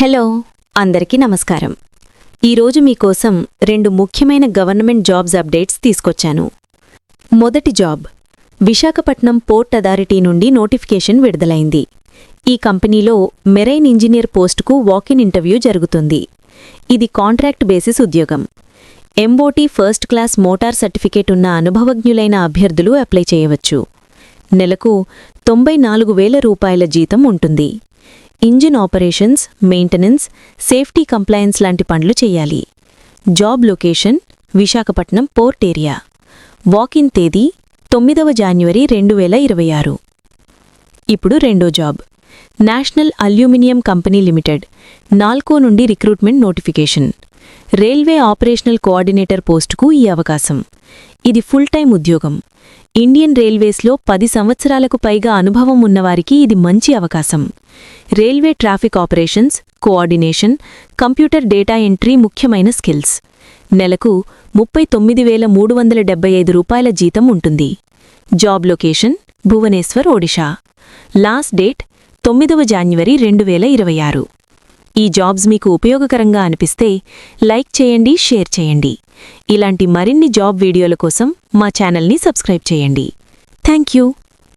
Hello అందరికీ నమస్కారం. ఈరోజు మీకోసం 2 ముఖ్యమైన గవర్నమెంట్ జాబ్స్ అప్డేట్స్ తీసుకొచ్చాను. మొదటి జాబ్, విశాఖపట్నం పోర్ట్ అథారిటీ నుండి నోటిఫికేషన్ విడుదలైంది. ఈ కంపెనీలో మెరైన్ ఇంజనీర్ పోస్టుకు వాకిన్ ఇంటర్వ్యూ జరుగుతుంది. ఇది కాంట్రాక్ట్ బేసిస్ ఉద్యోగం. ఎంఓటీ ఫస్ట్ క్లాస్ మోటార్ సర్టిఫికేట్ ఉన్న అనుభవజ్ఞులైన అభ్యర్థులు అప్లై చేయవచ్చు. నెలకు 94,000 రూపాయల జీతం ఉంటుంది. Engine operations, maintenance, safety compliance లాంటి పనులు చెయ్యాలి. Job location Visakhapatnam port area. Walk in తేదీ 9వ జాన్యువరి 2026. ఇప్పుడు రెండో job, national aluminium company limited NALCO నుండి recruitment notification. Railway operational coordinator పోస్టుకు ఈ అవకాశం. ఇది ఫుల్ టైం ఉద్యోగం. ఇండియన్ రైల్వేస్లో 10 సంవత్సరాలకు పైగా అనుభవం ఉన్నవారికి ఇది మంచి అవకాశం. Railway traffic operations, coordination, computer data entry ముఖ్యమైన స్కిల్స్. నెలకు 39,375 రూపాయల జీతం ఉంటుంది. Job location Bhubaneswar, Odisha. Last date 9వ జాన్యువరి 2026. ఈ జాబ్స్ మీకు ఉపయోగకరంగా అనిపిస్తే లైక్ చేయండి, షేర్ చేయండి. ఇలాంటి మరిన్ని జాబ్ వీడియోల కోసం మా ఛానల్ని సబ్స్క్రైబ్ చేయండి. Thank you.